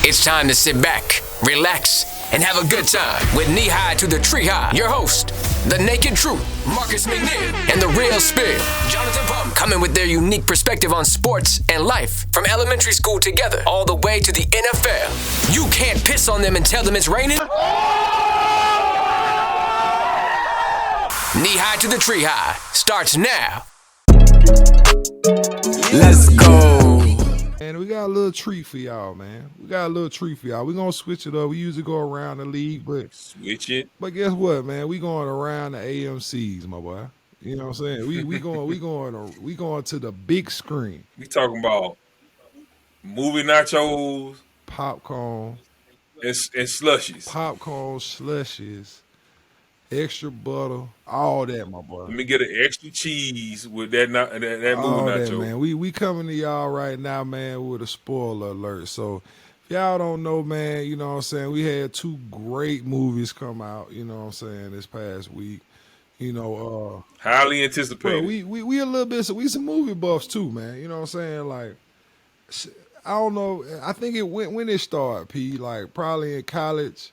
It's time to sit back, relax, and have a good time with Knee High to the Tree High. Your host, the Naked Truth, Marcus McNeil, and the Real Spill, Jonathan Pump, coming with their unique perspective on sports and life, from elementary school together all the way to the NFL. You can't piss on them and tell them it's raining. Knee High to the Tree High starts now. Let's go. And we got a little treat for y'all, man. We got a little treat for y'all. We're going to switch it up. We usually go around the league, but switch it. But guess what, man? We going around the AMCs, my boy. You know what I'm saying? We going to the big screen. We talking about movie nachos, popcorn, and slushies. Popcorn, slushies, extra butter, all that, my boy. Let me get an extra cheese with that movie nacho. That, man. We coming to y'all right now, man, with a spoiler alert. So if y'all don't know, man, you know what I'm saying, we had two great movies come out, you know what I'm saying, this past week. You know, highly anticipated. Well, we a little bit, so we some movie buffs too, man. You know what I'm saying? Like, I don't know. I think it went when it started, P. Like probably in college.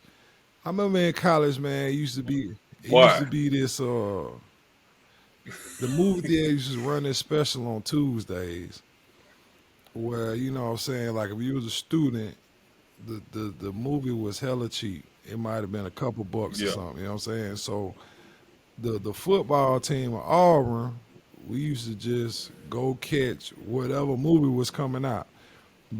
I remember in college, man. It used to be this. The movie theater used to run this special on Tuesdays, where you know what I'm saying. Like if you was a student, the movie was hella cheap. It might have been a couple bucks or something. You know what I'm saying? So. The football team of Auburn, we used to just go catch whatever movie was coming out.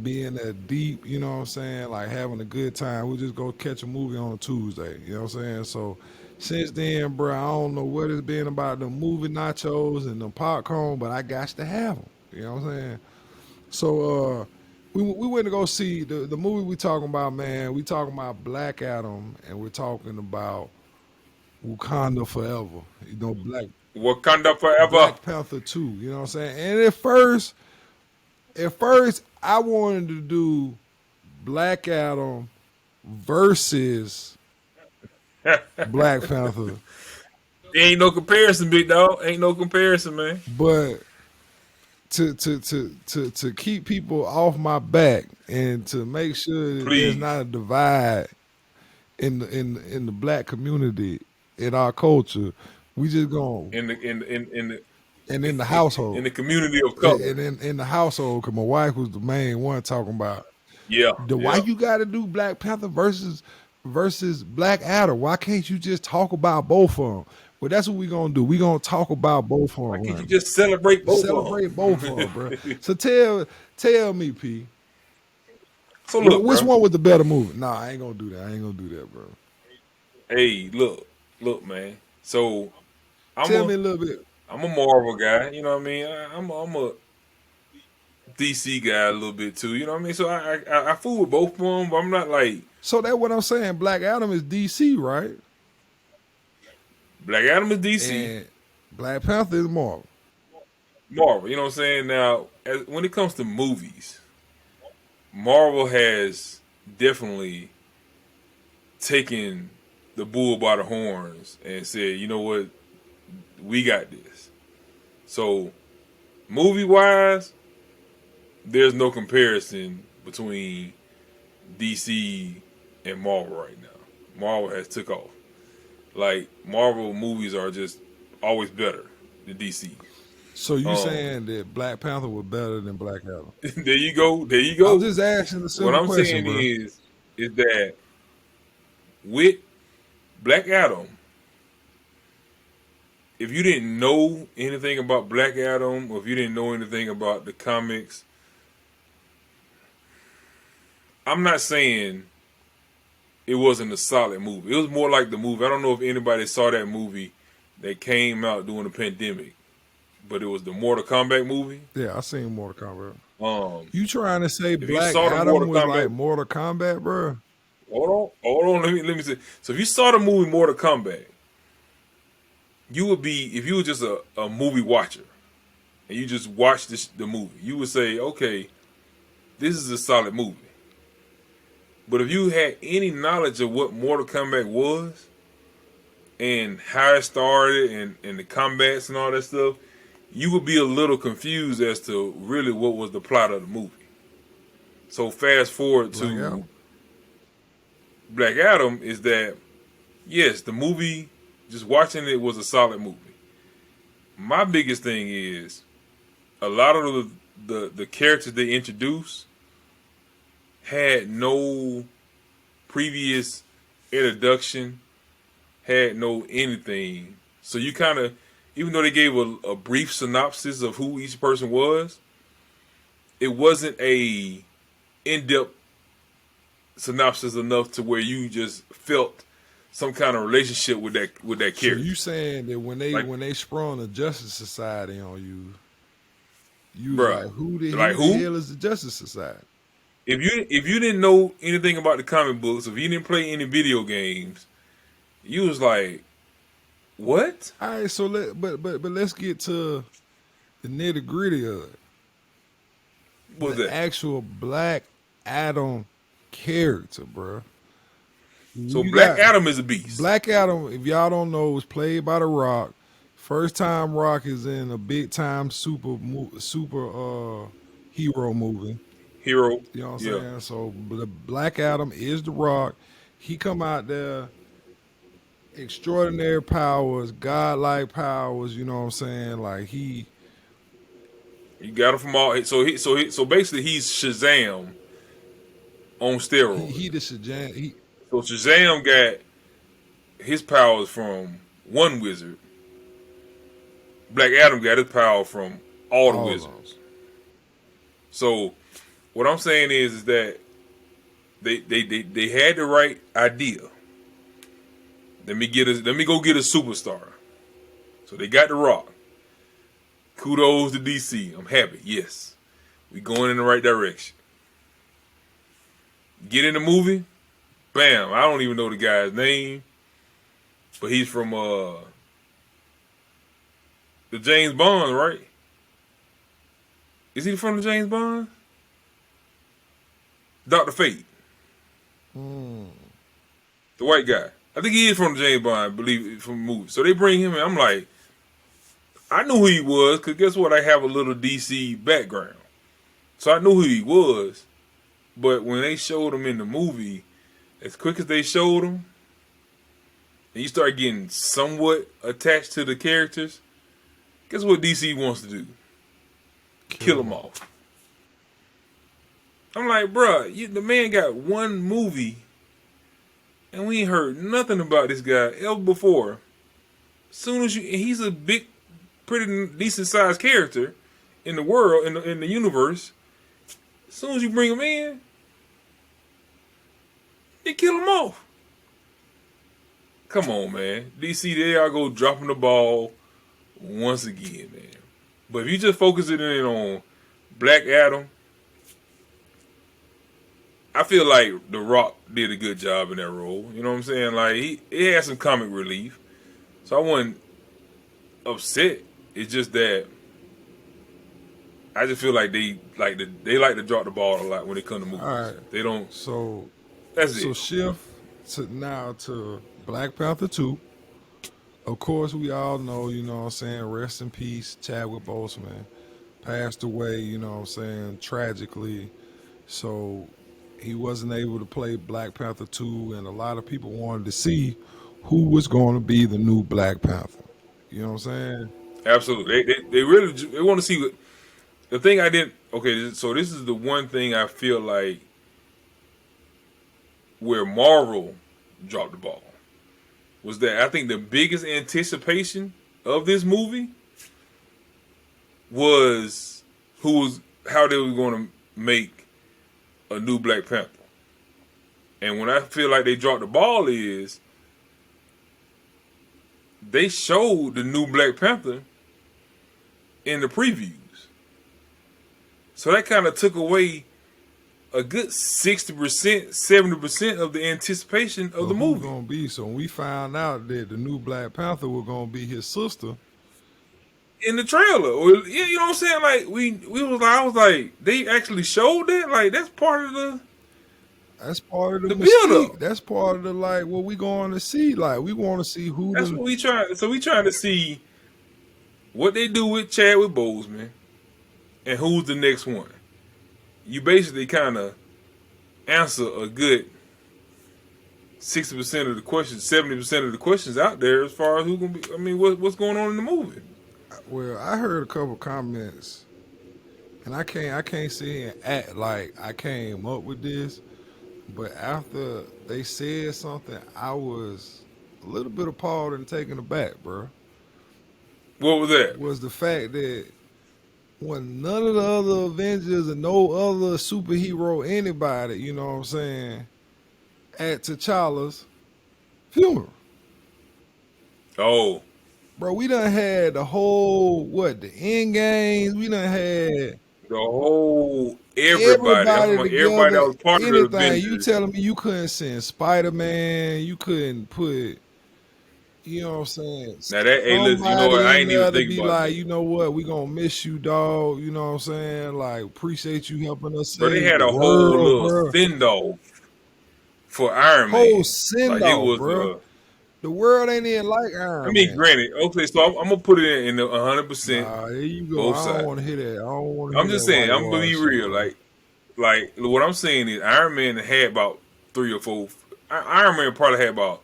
Being that deep, you know what I'm saying, like having a good time. We just go catch a movie on a Tuesday, you know what I'm saying? So since then, bro, I don't know what it's been about the movie nachos and the popcorn, but I got to have them, you know what I'm saying? So we went to go see the movie we talking about, man. We talking about Black Adam, and we're talking about Wakanda Forever, you know, Wakanda Forever, Black Panther 2, you know what I'm saying? And at first, I wanted to do Black Adam versus Black Panther. Ain't no comparison, big dog. Ain't no comparison, man. But to keep people off my back and to make sure that there's not a divide in the black community. In our culture, we just going in the household, in the community of color, and in the household, because my wife was the main one talking about. Why you got to do Black Panther versus Black Adam? Why can't you just talk about both of them? Well, that's what we gonna do. We gonna talk about both of them. Why can't you just celebrate both of them, bro? So tell me, P. So look, which one was the better movie? Nah, I ain't gonna do that. I ain't gonna do that, bro. Hey, look, man. So tell me a little bit. I'm a Marvel guy, you know what I mean. I'm a DC guy a little bit too, you know what I mean. So I fool with both of them, but I'm not like. So that's what I'm saying. Black Adam is DC, right? Black Adam is DC. And Black Panther is Marvel. Marvel, you know what I'm saying. Now, when it comes to movies, Marvel has definitely taken the bull by the horns and said, you know what, we got this. So, movie-wise, there's no comparison between DC and Marvel right now. Marvel has took off. Like, Marvel movies are just always better than DC. So you saying that Black Panther was better than Black Adam? There you go. I'm just asking the simple question, What I'm saying is that with Black Adam, if you didn't know anything about Black Adam, or if you didn't know anything about the comics, I'm not saying it wasn't a solid movie. It was more like the movie. I don't know if anybody saw that movie that came out during the pandemic, but it was the Mortal Kombat movie. Yeah, I seen Mortal Kombat. You trying to say Black Adam was like Mortal Kombat, bro? Hold on. Let me see. So if you saw the movie Mortal Kombat, you would be, if you were just a movie watcher and you just watched the movie, you would say, okay, this is a solid movie. But if you had any knowledge of what Mortal Kombat was and how it started and the combats and all that stuff, you would be a little confused as to really what was the plot of the movie. So fast forward to Black Adam is that yes, the movie, just watching it was a solid movie. My biggest thing is a lot of the characters they introduced had no previous introduction, had no anything. So you kind of, even though they gave a brief synopsis of who each person was, it wasn't a in-depth synopsis enough to where you just felt some kind of relationship with that So character. you saying that when they Like- when they sprung the Justice Society on you, you was Bruh, like, who the, like who the who? hell is the Justice Society? If you didn't know anything about the comic books, if you didn't play any video games, you was like, what? All right, so but let's get to the nitty gritty of it. What was The that? actual Black Adam character, bro. So You Black got- Adam is a beast. Black Adam, if y'all don't know, was played by The Rock. First time Rock is in a big time super hero movie. Hero. You know what I'm Yeah. saying? So the Black Adam is The Rock. He come out there, extraordinary powers, godlike powers. You know what I'm saying? Like he You got him from all. So basically, he's Shazam on steroids. he the Shazam. So Shazam got his powers from one wizard. Black Adam got his power from all the All of wizards. So what I'm saying is that they had the right idea. Let me go get a superstar. So they got The Rock. Kudos to DC. I'm happy. Yes, we going in the right direction. Get in the movie. Bam. I don't even know the guy's name, but he's from the James Bond, right? Is he from the James Bond? Dr. Fate. The white guy. I think he is from the James Bond, I believe, from the movie. So they bring him in. I'm like, I knew who he was, because guess what? I have a little DC background. So I knew who he was. But when they showed him in the movie, as quick as they showed him, and you start getting somewhat attached to the characters, guess what DC wants to do? Kill them off. I'm like, bruh, the man got one movie, and we ain't heard nothing about this guy ever before. Soon as he's a big, pretty decent sized character in the world, in the universe. As soon as you bring him in, they kill him off. Come on, man. DC, there y'all go dropping the ball once again, man. But if you just focus it in on Black Adam, I feel like The Rock did a good job in that role. You know what I'm saying? Like he had some comic relief, so I wasn't upset. It's just that I just feel like they like to drop the ball a lot when it comes to movies. All right. They don't. So That's so it. shift to Black Panther 2. Of course, we all know, you know what I'm saying, rest in peace, Chadwick Boseman passed away, you know what I'm saying, tragically. So he wasn't able to play Black Panther 2, and a lot of people wanted to see who was going to be the new Black Panther. You know what I'm saying? Absolutely. They really they want to see what the thing I didn't. Okay, so this is the one thing I feel like where Marvel dropped the ball was that I think the biggest anticipation of this movie was how they were going to make a new Black Panther. And when I feel like they dropped the ball is they showed the new Black Panther in the previews. So that kind of took away a good 60%, 70% of the anticipation of the Who movie. gonna be? So when we found out that the new Black Panther was gonna be his sister, In the trailer. Or, yeah, you know what I'm saying? Like I was like, they actually showed that? Like that's part of the that's part of the The build-up. mystique. That's part of the like what we going to see. Like we want to see who that's the what we trying. So we trying to see what they do with Chadwick Boseman and who's the next one. You basically kind of answer a good 60% of the questions, 70% of the questions out there as far as who gonna be. I mean, what's going on in the movie? Well, I heard a couple comments, and I can't sit here and act like I came up with this, but after they said something, I was a little bit appalled and taken aback, bro. What was that? Was the fact that when none of the other Avengers and no other superhero, anybody, you know what I'm saying, at T'Challa's funeral. Oh, Bro, we done had the whole, what, the end games. We done had the whole everybody. I'm talking everybody about everybody that together. was part of the Anything. You Avengers. telling me you couldn't send Spider-Man. You couldn't put, you know what I'm saying, Now that, hey, listen, you know what? somebody I in ain't even there to think be about like, that, you know what, we gonna miss you, dog. You know what I'm saying? Like, appreciate you helping us bro. They save had the a whole world, little bro. send off for Iron Whole Man. send Like it off, was. bro. The world ain't even like I Iron mean, Man. granted, okay, so I'm gonna put it in the 100% Nah, there you go. both I don't sides. want to hear that. I don't want to I'm hear just that saying, I'm gonna be whitewash shit, real. bro. Like what I'm saying is, Iron Man had about 3 or 4. Iron Man probably had about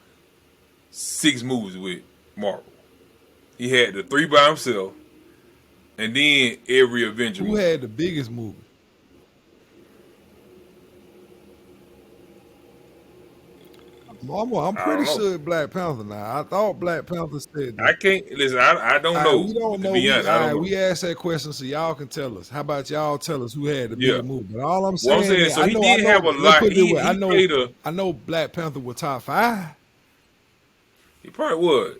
6 movies with Marvel. He had the 3 by himself, and then every Avenger Who movie. had the biggest movie? I'm I pretty don't know. sure Black Panther now. I thought Black Panther said I that. can't listen. I don't All right, know. we don't To know. be honest, I don't know. We asked that question so y'all can tell us. How about y'all tell us who had the Yeah. biggest movie? But all I'm Well, I'm saying saying is, so he I did know. have a Let's lot. put it this way. He played a. I know Black Panther was top 5. He probably was.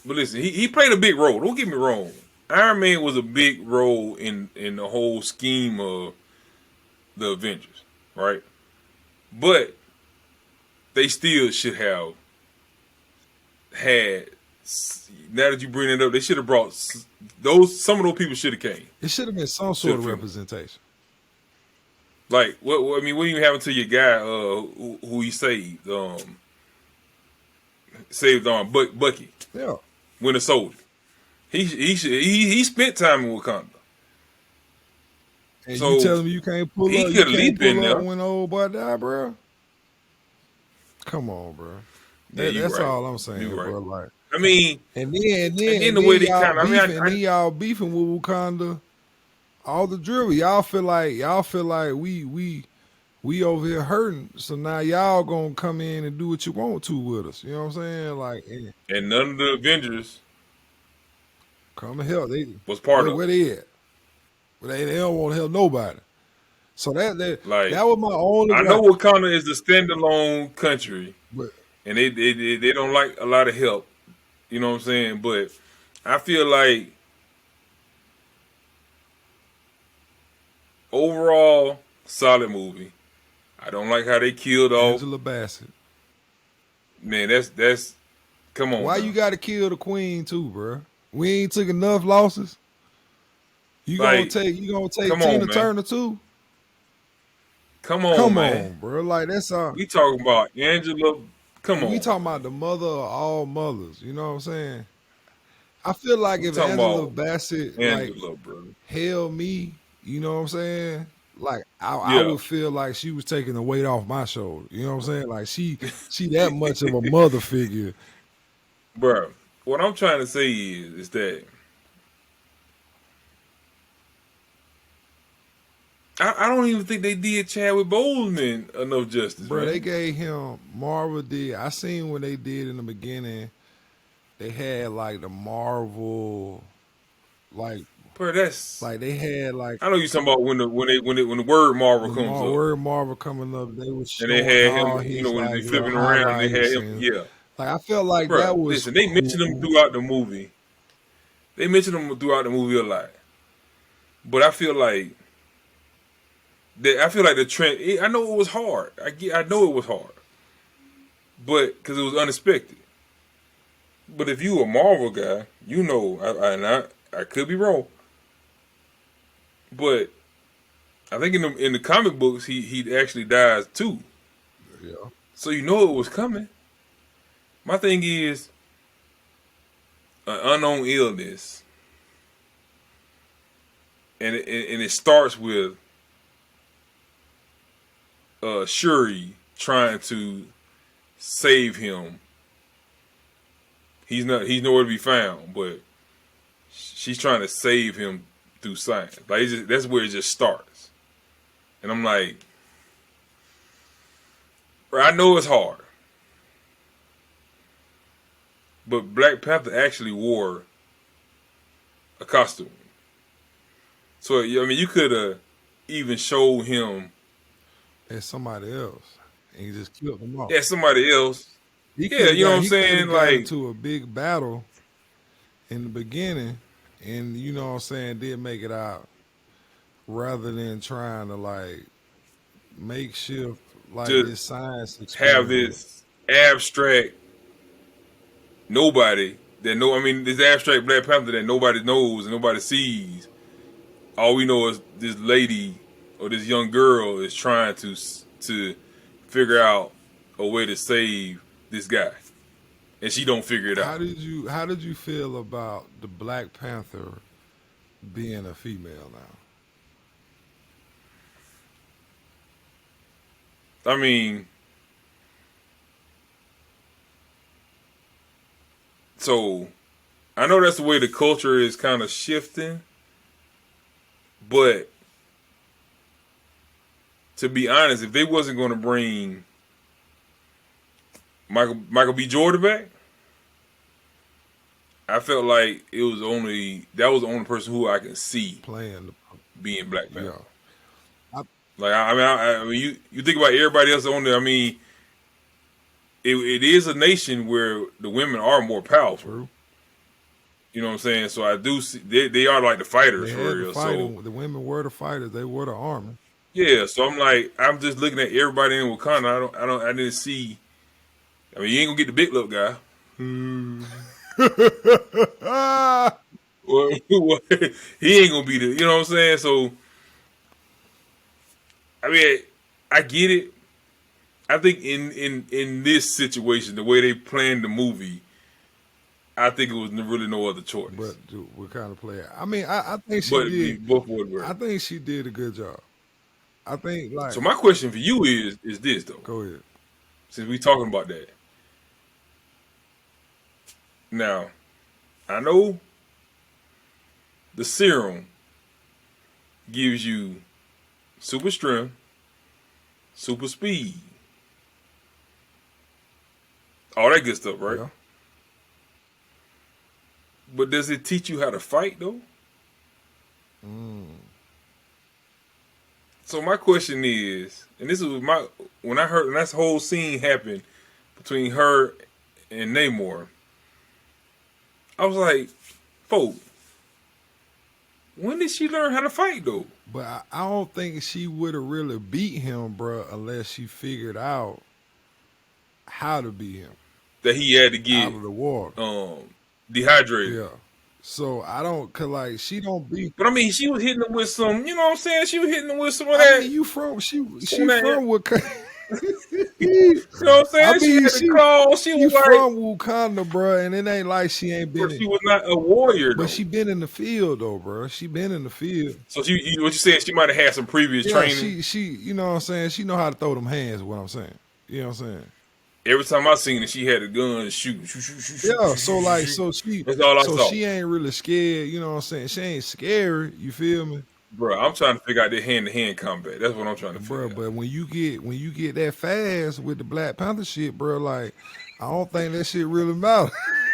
But listen, he played a big role. Don't get me wrong. Iron Man was a big role in the whole scheme of the Avengers, right? But they still should have had. Now that you bring it up, they should have brought those. Some of those people should have came It should have been some to sort the of funeral. representation. Like I mean, what do you have to your guy who he saved? Saved Bucky, Yeah. Winter Soldier. He spent time in Wakanda, And you so telling me you can't pull he up? You could have can't leaped in pull up there. when the old boy died, bro. Come on, bro. Yeah, you That's right. all I'm You saying, right. bro. Like, I mean, and then and the then way they y'all kind of. I mean, beefing, and then y'all beefing with Wakanda. All the drill, y'all feel like we over here hurting. So now y'all gonna come in and do what you want to with us. You know what I'm saying? Like, and none of the Avengers come and help. They was part of where it. they at? Well, they don't want to help nobody. So that Like was my only I know gripe. Wakanda is a standalone country, But and they don't like a lot of help. You know what I'm saying? But I feel like overall solid movie. I don't like how they killed off. Angela Bassett, Man, that's come on why now. you got to kill the queen too, bro? We ain't took enough losses. Like, You gonna take come on, Tina man. Turner too? Come on, Come man. on, bro. Like that's all. We talking about Angela. Come We on, talking about man. the mother of all mothers. You know what I'm saying? I feel like We if talking Angela about Bassett like Angela, bro. held me, you know what I'm saying? Like I Yeah, would feel like she was taking the weight off my shoulder. You know what I'm saying? Like she that much of a mother figure. bro. What I'm trying to say is that I don't even think they did Chadwick Boseman enough justice, Bro, they man. gave him Marvel did. I seen when they did in the beginning, they had like the Marvel like Bro, that's they had like I know you talking about when the word Marvel the comes up word Marvel coming up. They was and they showing had him, all you know, his when they like little flipping around, they had highlights him. and Yeah, like I felt like bro. that was Listen, they mentioned him cool. throughout the movie. They mentioned him throughout the movie a lot, but I feel like the trend. I know it was hard. I know it was hard, but because it was unexpected. But if you a Marvel guy, you know, I could be wrong, but I think in the comic books he actually dies too. Yeah. So you know it was coming. My thing is an unknown illness, and it starts with Shuri trying to save him. He's nowhere to be found, but she's trying to save him through science. Like that's where it just starts. And I'm like, bro, I know it's hard, but Black Panther actually wore a costume. So I mean, you could have even showed him as somebody else, and he just killed them off. as somebody else. Yeah, you know what I'm saying? Got Like into a big battle in the beginning, and you know what I'm saying, did make it out, rather than trying to like makeshift like just this science have experiment. this abstract nobody that know. I mean, this abstract Black Panther that nobody knows and nobody sees. All we know is this lady or this young girl is trying to figure out a way to save this guy, and she don't figure it How out. did you feel about the Black Panther being a female now? I mean, so I know that's the way the culture is kind of shifting, but to be honest, if they wasn't going to bring Michael B. Jordan back, I felt like that was the only person who I can see Playing being Black Panther. yeah. Like I mean, you think about everybody else on there. I mean, it is a nation where the women are more powerful. True. You know what I'm saying? So I do see they are like the fighters They for had real. to fight, So the women were the fighters. They were the army. yeah, so I'm just looking at everybody in Wakanda. I didn't see. I mean, you ain't gonna get the big look guy. Well, he ain't gonna be the. You know what I'm saying? So I mean, I get it. I think in this situation, the way they planned the movie, I think it was really no other choice. But dude, what kind of player? I mean, I think she But did. both would work. I think she did a good job. I think like. So my question for you is this though? Go ahead. Since we talking about that, now I know the serum gives you super strength, super speed, all that good stuff, right? Yeah. But does it teach you how to fight though? So my question is, and this is when I heard when that whole scene happened between her and Namor, I was like, "Folk, when did she learn how to fight though?" But I don't think she would have really beat him, bro, unless she figured out how to beat him That he had to out get of the water. dehydrated. Yeah. So I don't, cause like she don't beat. But I mean, she was hitting him with some, you know what I'm saying? She was hitting him with some of I that. mean, you from she that- from Wakanda. You know what I'm saying? I she mean, had the claw. She you was like, from Wakanda, bro, and it ain't like she ain't been. but she was not a warrior though. But she been in the field though, bro. She been in the field. So what you saying? She might have had some previous Yeah, training. she, you know what I'm saying. She know how to throw them hands. Is what I'm saying. You know what I'm saying. Every time I seen it, she had a gun and shoot. Yeah, so like, so she, That's all I so saw. she ain't really scared. You know what I'm saying. She ain't scary. You feel me, Bro, I'm trying to figure out the hand-to-hand combat. That's what I'm trying to figure bro? out. But when you get that fast with the Black Panther shit, bro, like I don't think that shit really matter.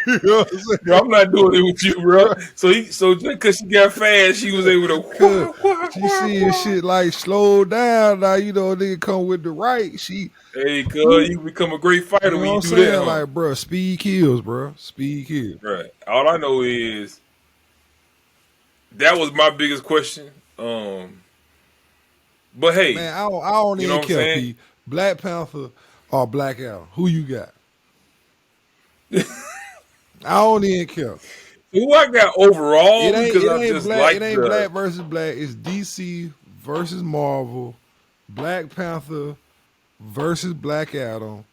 You know what I'm saying? Bro, I'm not doing it with you, bro. So just because she got fast, she was able to. She seeing shit like slow down now. You know, nigga come with the right. She, Hey, cuz, you become a great fighter you know when what you I'm do saying? that, huh? Like, bro, speed kills, bro. Speed kills. Right. All I know is that was my biggest question. But hey, Man, I don't you know even what I'm care, saying? P. Black Panther or Black Adam. Who you got? I don't even care. who I got overall because I just black. like It ain't black versus black. It's DC versus Marvel. Black Panther versus Black Adam.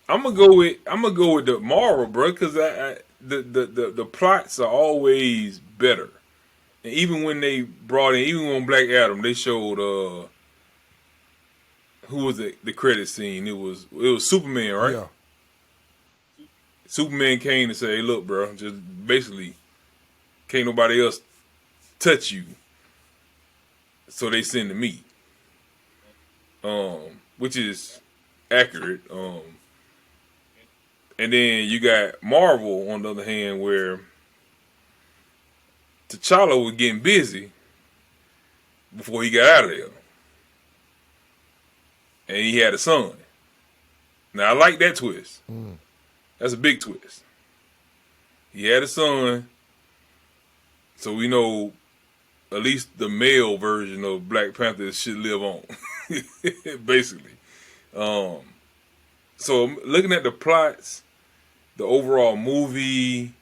I'm gonna go with the Marvel, bro, because the plots are always better. And even when they brought in, even on Black Adam, they showed who was the credit scene? It was Superman, right? Yeah. Superman came and said, "Hey, look, bro, just basically can't nobody else touch you, so they send to me." Which is accurate. And then you got Marvel on the other hand, where T'Challa was getting busy before he got out of there, and he had a son. Now I like that twist. That's a big twist. He had a son, so we know at least the male version of Black Panther should live on, basically. So looking at the plots, the overall movie,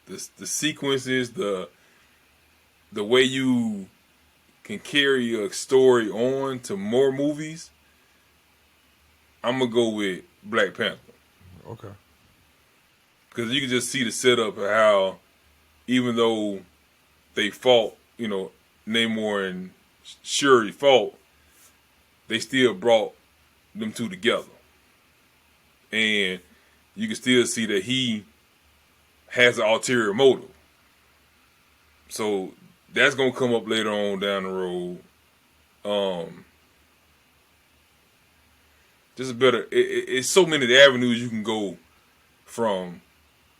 the sequences, the way you can carry a story on to more movies, I'm gonna go with Black Panther. Okay. Because you can just see the setup of how, even though they fought, Namor and Shuri fought, they still brought them two together. And you can still see that he has an ulterior motive. So that's going to come up later on down the road. Just a better, it's so many avenues you can go from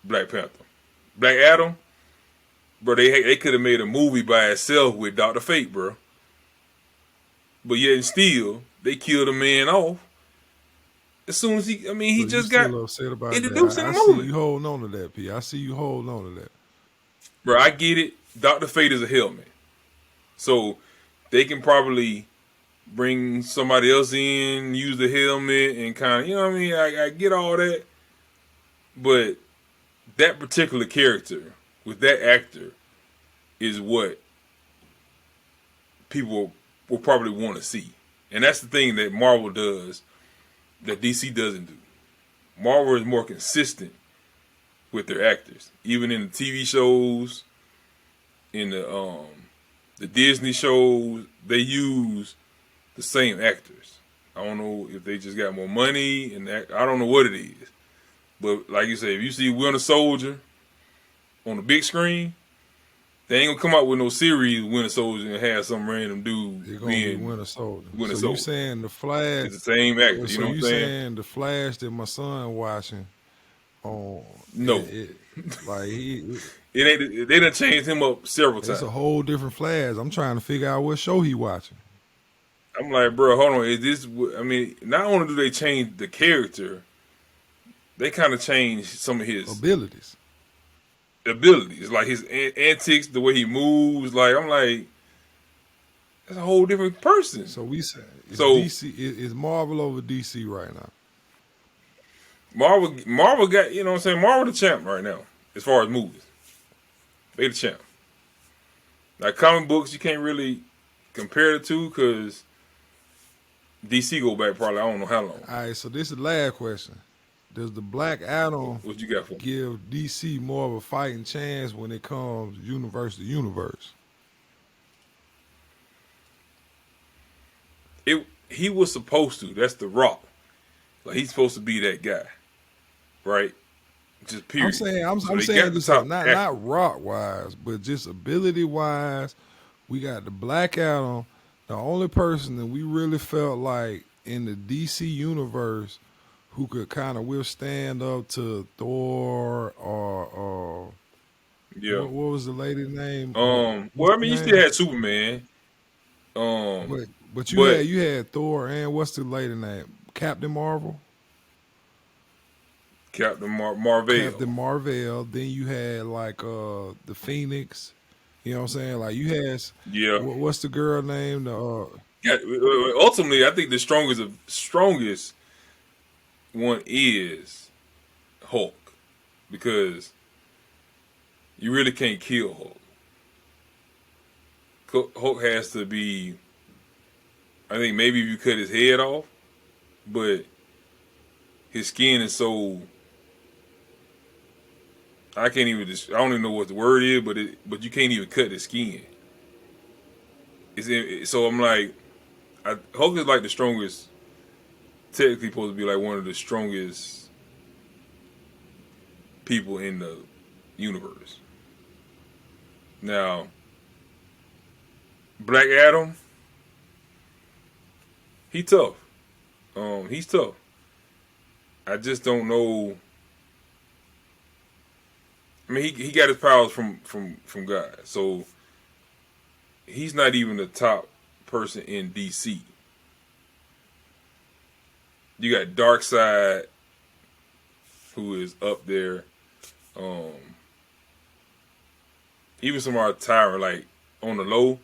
Black Panther. Black Adam, bro, they could have made a movie by itself with Dr. Fate, bro. But yet and still, they killed a man off as soon as he So just you got still upset about introduced that. in I the see movie. you holding on to that, P. I see you holding on to that. Bro, I get it. Dr. Fate is a helmet. So they can probably bring somebody else in, use the helmet, and kind of, you know what I mean? I get all that. But that particular character with that actor is what people will probably want to see. And that's the thing that Marvel does that DC doesn't do. Marvel is more consistent with their actors. Even in the TV shows, in the Disney shows, they use the same actors. I don't know if they just got more money, and I don't know what it is. But like you say, if you see Winter Soldier on the big screen, they ain't gonna come out with no series Winter Soldier and have some random dude They're gonna being be Winter Soldier. Winter So Soldier. you saying the Flash? It's the same actor. You So know what you I'm saying? saying the Flash that my son watching on? No. Like It ain't. They done changed him up several times. it's a whole different Flash. I'm trying to figure out what show he watching. I'm like, bro, hold on. Is this? I mean, not only do they change the character, they kind of change some of his Abilities. like his antics, the way he moves. Like, I'm like, that's a whole different person. So we say So- DC is Marvel over DC right now. Marvel got, you know what I'm saying? Marvel the champ right now, as far as movies. They the champ. Like comic books, you can't really compare the two because DC go back probably I don't know how long. All right, so this is the last question. Does the Black Adam What you got for me? give DC more of a fighting chance when it comes universe to universe? He was supposed to. That's the Rock. Like he's supposed to be that guy, right? Just period. I'm saying, I'm So they saying got this the top not actor. not rock wise, but just ability wise. We got the Black Adam. The only person that we really felt like in the DC universe who could kind of withstand up to Thor or Yeah. what was the lady's name? Well, I mean, you still had Superman. But but- you had Thor and what's the lady name? Captain Marvel. Captain Marvel. Captain Marvel. Then you had like the Phoenix. You know what I'm saying? Like you had Yeah. what's the girl name? Ultimately, I think the strongest one is Hulk, because you really can't kill Hulk. Hulk has to be. I think maybe if you cut his head off, but his skin is so. I can't even. I don't even know what the word is, but you can't even cut his skin. So I'm like, Hulk is like the strongest technically supposed to be like one of the strongest people in the universe. Now, Black Adam, he tough. He's tough. I just don't know. I mean, he got his powers from God, so he's not even the top person in DC. You got Darkseid, who is up there. Um, Even some of our Tyrant, like on the low,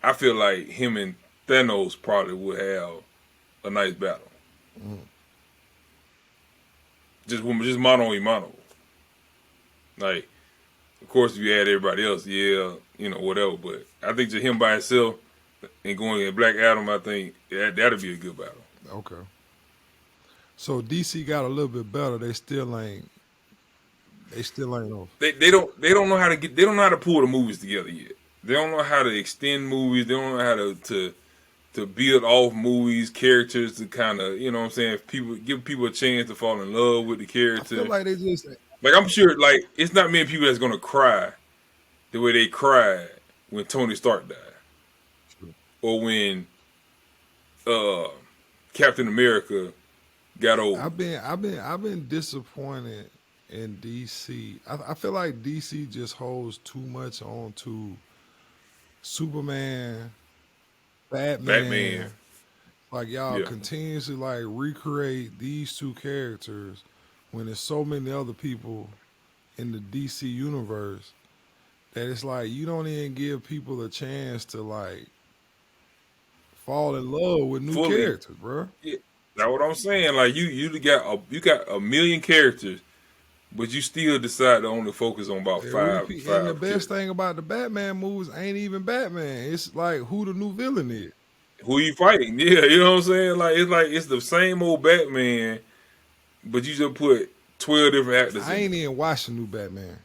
I feel like him and Thanos probably would have a nice battle. Just mano a mano. Like, of course, if you add everybody else, yeah, whatever. But I think just him by himself and going in Black Adam, I think that'll be a good battle. Okay. So DC got a little bit better. They still ain't off. They don't know how to they don't know how to pull the movies together yet. They don't know how to extend movies. They don't know how to build off movies, characters to kind of, you know what I'm saying, give people a chance to fall in love with the character. I feel like they just like, I'm sure, like, it's not many people that's gonna cry the way they cried when Tony Stark died. True. Or when Captain America got over. I've been disappointed in DC. I feel like DC just holds too much on to Superman, Batman. Like, y'all continuously like recreate these two characters when there's so many other people in the DC universe that it's like you don't even give people a chance to like fall in love with new characters, bro. Yeah, that's what I'm saying. Like, you got a million characters, but you still decide to only focus on about five. And the best thing about the Batman movies ain't even Batman. It's like who the new villain is. Who you fighting? Yeah, you know what I'm saying? Like it's the same old Batman, but you just put 12 different actors. I ain't even watched the new Batman.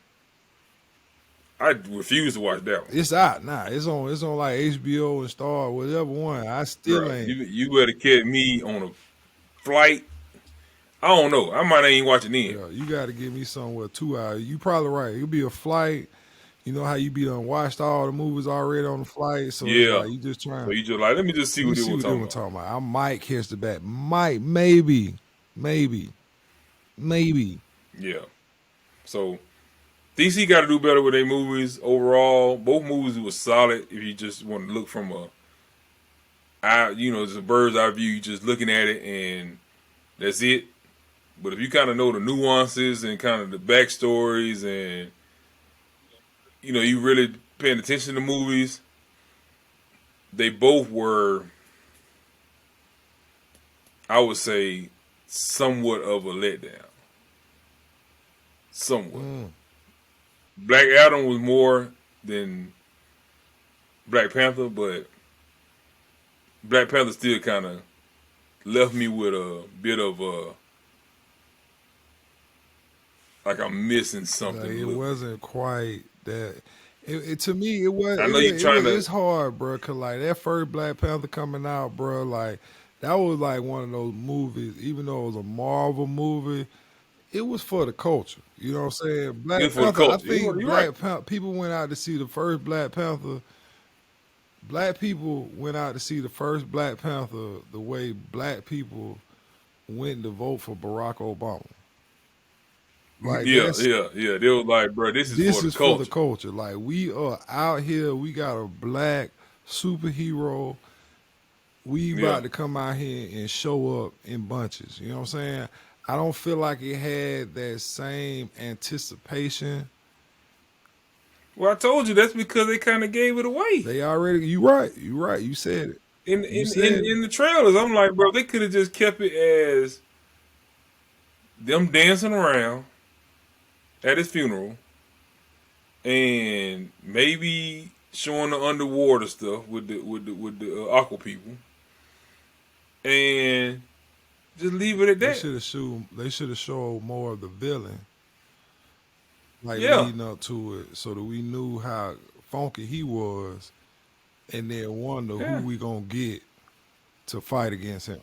I refuse to watch that one. It's out now. It's on like HBO and Star, whatever one. I still ain't. You better catch me on a flight. I don't know. I might ain't watch it then. Yeah, you got to give me somewhere 2 hours. You probably right. It'll be a flight. You know how you be done watched all the movies already on the flight, so yeah, like, you just trying. So you just like, let me just see what they were talking about. I might catch the bat. Maybe. Yeah. So DC got to do better with their movies overall. Both movies were solid. If you just want to look from just a bird's eye view, you just looking at it and that's it. But if you kind of know the nuances and kind of the backstories and you really paying attention to movies, they both were, I would say, somewhat of a letdown. Somewhat. Black Adam was more than Black Panther, but Black Panther still kind of left me with a bit of like I'm missing something. Like, it wasn't quite that. To me, it was. I know it's hard, bro. Cause like that first Black Panther coming out, bro. Like that was like one of those movies. Even though it was a Marvel movie, it was for the culture. You know what I'm saying? Black Panther. I think Black Panther. People went out to see the first Black Panther. Black people went out to see the first Black Panther the way black people went to vote for Barack Obama. Like, yeah. They were like, bro, this is for the culture. Like, we are out here. We got a black superhero. We about to come out here and show up in bunches. You know what I'm saying? I don't feel like it had that same anticipation. Well, I told you that's because they kind of gave it away. They already. You right. You said it. In the trailers, I'm like, bro, they could have just kept it as them dancing around at his funeral, and maybe showing the underwater stuff with the aqua people, and just leave it at that. They should have showed more of the villain, like leading up to it, so that we knew how funky he was, and then wonder who we gonna get to fight against him.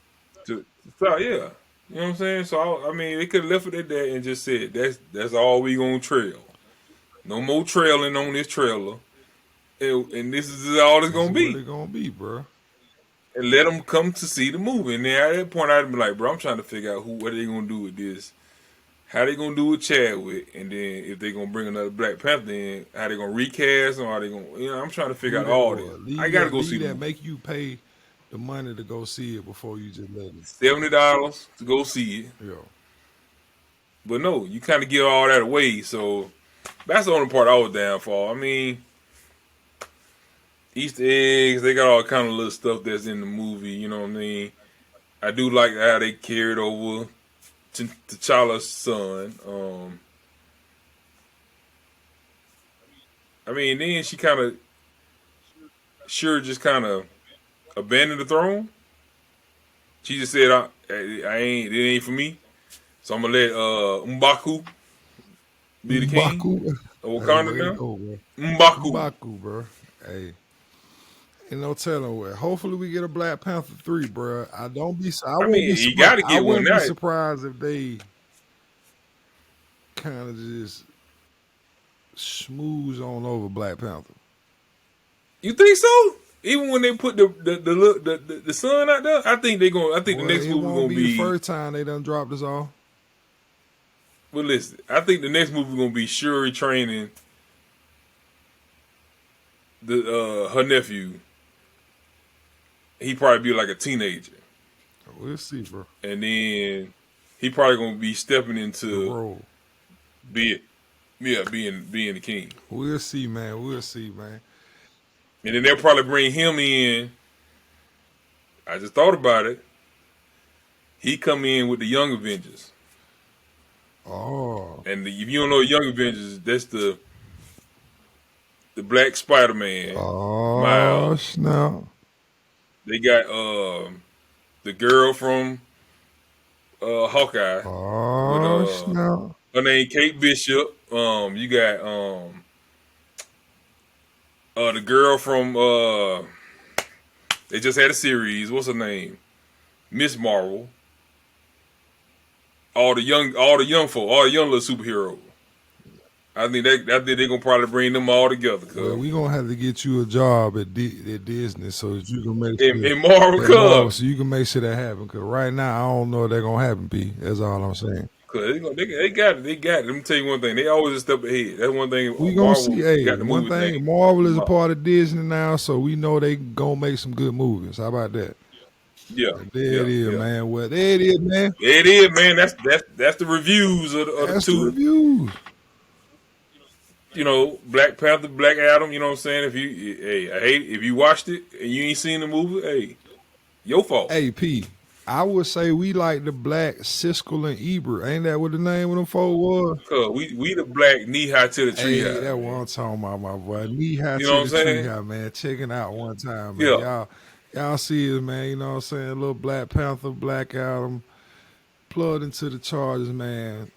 So yeah, you know what I'm saying. So I mean, they could have left it at that and just said that's all we gonna trail. No more trailing on this trailer, and this is all it's This is gonna what be. it gonna be, bro. And let them come to see the movie. And then at that point, I'd be like, bro, I'm trying to figure out what they gonna do with this. How they gonna do with Chadwick, and then if they gonna bring another Black Panther in, how they gonna recast, or are they gonna? I'm trying to figure Leave out that, all boy. this. I Leave gotta that. go see Leave the that. movie. Make you pay the money to go see it before you just let it. $70 to go see it. Yo, But no, you kind of give all that away. So that's the only part I was down for. I mean, Easter eggs, they got all kind of little stuff that's in the movie. You know what I mean? I do like how they carried over to T'Challa's son. I mean, then she kind of just kind of abandoned the throne. She just said, I ain't, it ain't for me. So I'm gonna let M'Baku be the king M'Baku. of Hey, Wakanda way to now. go, bro. M'Baku. M'Baku, bro. Hey, ain't no telling what. Hopefully, we get a Black Panther 3, bro. I don't be. I I won't be mean, you surprised. got to I get one wouldn't be now. surprised if they kind of just smooth on over Black Panther. You think so? Even when they put the son out there, I think they going. I think Well, the next it movie won't gonna be the be. first time they done dropped us off. Well, listen, I think the next movie gonna be Shuri training the her nephew. He probably be like a teenager, We'll see, bro. and then he probably gonna be stepping The into role. being the king. We'll see, man. We'll see, man. And then they'll probably bring him in. I just thought about it. He come in with the Young Avengers. Oh. And if you don't know Young Avengers, that's the Black Spider-Man, Oh, Miles. snap. They got the girl from Hawkeye Oh, with snap. her name Kate Bishop. You got the girl from they just had a series. What's her name? Miss Marvel. All the young folk, all the young little superheroes. I think they're gonna probably bring them all together. Well, we gonna have to get you a job at Disney so that you can make sure In Marvel at Cubs. so you can make sure that happen. Cause right now I don't know if they're gonna happen. P. That's all I'm saying. Cause they got it. They got it. Let me tell you one thing. They always a step ahead. That's one thing. We gonna Marvel see. Hey, got the one movie thing. thing. Marvel is a part of Disney now, so we know they gonna make some good movies. How about that? Yeah, There it is, man. Well, there it is, man. There it is, man. That's the reviews of the That's two. the reviews. You know, Black Panther, Black Adam. You know what I'm saying? If you watched it and you ain't seen the movie, hey, your fault. Hey, P. I would say we like the Black Siskel and Ebert. Ain't that what the name of them folk was? Cause we the black knee high to the tree Hey, high. that's what I'm talking about, my boy. Knee high You to know what the I'm tree saying? high, man. Checking out one time, man. Yeah. Y'all see it, man. You know what I'm saying? A little Black Panther, Black Adam, plugged into the Chargers, man.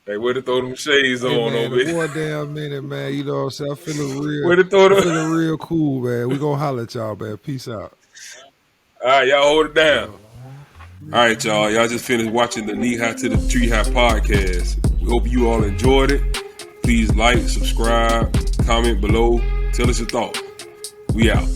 Hey, way to throw them shades Hey, on man, over the here. boy damn minute, man. You know what I'm saying? I'm Way to throw them. feeling real cool, man. We gonna holler at y'all, man. Peace out. All right, y'all hold it down. All right, y'all. Y'all just finished watching the Knee High to the Tree High podcast. We hope you all enjoyed it. Please like, subscribe, comment below. Tell us your thoughts. We out.